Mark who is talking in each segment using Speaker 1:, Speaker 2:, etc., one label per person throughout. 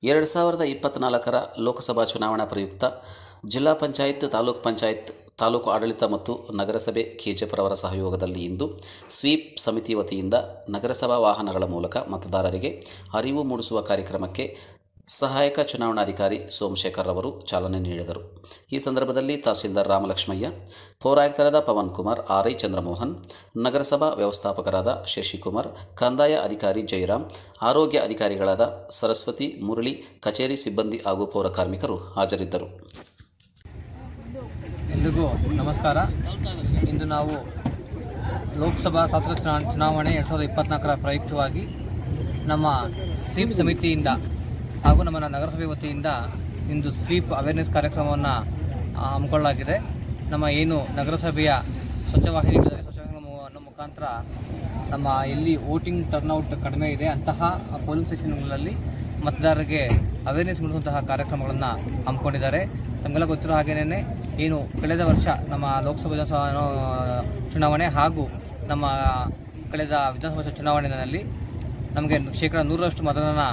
Speaker 1: 2024ರ ಲೋಕಸಭಾ ಚುನಾವಣಾ ಪ್ರಯುಕ್ತ ಜಿಲ್ಲಾ ಪಂಚಾಯತ್, ತಾಲೂಕು ಪಂಚಾಯತ್, ತಾಲೂಕು ಆಡಳಿತ ಮತ್ತು ನಗರಸಭೆ ಕೆಜೆಪುರವರ ಸಹಯೋಗದಲ್ಲಿ ಇಂದು ಸ್ವೀಪ್ ಸಮಿತಿ ವತಿಯಿಂದ ನಗರಸಭಾ ವಾಹನಗಳ ಮೂಲಕ ಮತದಾರರಿಗೆ ಅರಿವು ಮೂಡಿಸುವ ಕಾರ್ಯಕ್ರಮಕ್ಕೆ ಸಹಾಯಕ ಚುನಾವಣಾಧಿಕಾರಿ ಸೋಮಶೇಖರ್ ಅವರು ಚಾಲನೆ ನೀಡಿದರು. ಈ ಸಂದರ್ಭದಲ್ಲಿ ತಹಸೀಲ್ದಾರ್ ರಾಮಲಕ್ಷ್ಮಯ್ಯ, ಪೌರಾಯುಕ್ತರಾದ ಪವನ್ ಕುಮಾರ್, ಆರ್ಐ ಚಂದ್ರಮೋಹನ್, ನಗರಸಭಾ ವ್ಯವಸ್ಥಾಪಕರಾದ ಶಶಿಕುಮಾರ್, ಕಂದಾಯ ಅಧಿಕಾರಿ ಜಯರಾಮ್, ಆರೋಗ್ಯ ಅಧಿಕಾರಿಗಳಾದ ಸರಸ್ವತಿ, ಮುರಳಿ, ಕಚೇರಿ ಸಿಬ್ಬಂದಿ ಹಾಗೂ ಪೌರ ಕಾರ್ಮಿಕರು ಹಾಜರಿದ್ದರು.
Speaker 2: ಎಲ್ರಿಗೂ ನಮಸ್ಕಾರ. ಇಂದು ನಾವು ಲೋಕಸಭಾ ಶಾಸಕ ಚುನಾವಣೆ 2024ರ ಪ್ರಯುಕ್ತವಾಗಿ ನಮ್ಮ ಸ್ವೀಪ್ ಸಮಿತಿಯಿಂದ ಹಾಗೂ ನಮ್ಮ ನಗರಸಭೆ ವತಿಯಿಂದ ಇಂದು ಸ್ವೀಪ್ ಅವೇರ್ನೆಸ್ ಕಾರ್ಯಕ್ರಮವನ್ನು ಹಮ್ಮಿಕೊಳ್ಳಲಾಗಿದೆ. ನಮ್ಮ ಏನು ನಗರಸಭೆಯ ಸ್ವಚ್ಛವಾಹಿನಿಗಳಿವೆ, ಸ್ವಚ್ಛವಾಹಿನಿಗಳ ಮುಖಾಂತರ ನಮ್ಮ ಎಲ್ಲಿ ವೋಟಿಂಗ್ ಟರ್ನ್ಔಟ್ ಕಡಿಮೆ ಇದೆ ಅಂತಹ ಪೋಲಿಂಗ್ ಸ್ಟೇಷನ್ಗಳಲ್ಲಿ ಮತದಾರರಿಗೆ ಅವೇರ್ನೆಸ್ ಮೂಡಿಸುವಂತಹ ಕಾರ್ಯಕ್ರಮಗಳನ್ನು ಹಮ್ಮಿಕೊಂಡಿದ್ದಾರೆ. ತಮಗೆಲ್ಲ ಗೊತ್ತಿರೋ ಹಾಗೇನೇ ಏನು ಕಳೆದ ವರ್ಷ ನಮ್ಮ ಲೋಕಸಭಾ ಚುನಾವಣೆ ಹಾಗೂ ನಮ್ಮ ಕಳೆದ ವಿಧಾನಸಭಾ ಚುನಾವಣೆಯಲ್ಲಿ ನಮಗೆ ಶೇಕಡ 100ರಷ್ಟು ಮತದಾನ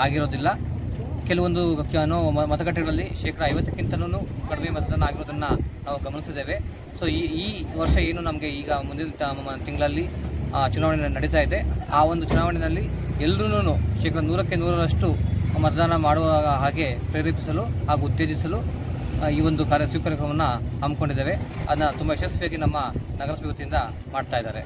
Speaker 2: ಆಗಿರೋದಿಲ್ಲ. ಕೆಲವೊಂದು ಮತಗಟ್ಟೆಗಳಲ್ಲಿ ಶೇಕಡ 50ಕ್ಕಿಂತಲೂ ಕಡಿಮೆ ಮತದಾನ ಆಗಿರೋದನ್ನು ನಾವು ಗಮನಿಸಿದ್ದೇವೆ. ಸೊ ಈ ವರ್ಷ ಏನು ನಮಗೆ ಈಗ ಮುಂದಿನ ತಿಂಗಳಲ್ಲಿ ಚುನಾವಣೆ ನಡೀತಾ ಇದೆ, ಆ ಒಂದು ಚುನಾವಣೆಯಲ್ಲಿ ಎಲ್ಲರೂ ಶೇಕಡ 100ಕ್ಕೆ 100ರಷ್ಟು ಮತದಾನ ಮಾಡುವ ಹಾಗೆ ಪ್ರೇರೇಪಿಸಲು ಹಾಗೂ ಉತ್ತೇಜಿಸಲು ಈ ಒಂದು ಸ್ವೀಪ್ ಕಾರ್ಯಕ್ರಮವನ್ನು ಹಮ್ಮಿಕೊಂಡಿದ್ದೇವೆ. ಅದನ್ನು ತುಂಬ ಯಶಸ್ವಿಯಾಗಿ ನಮ್ಮ ನಗರಸಭೆ ವತಿಯಿಂದ ಮಾಡ್ತಾ ಇದ್ದಾರೆ.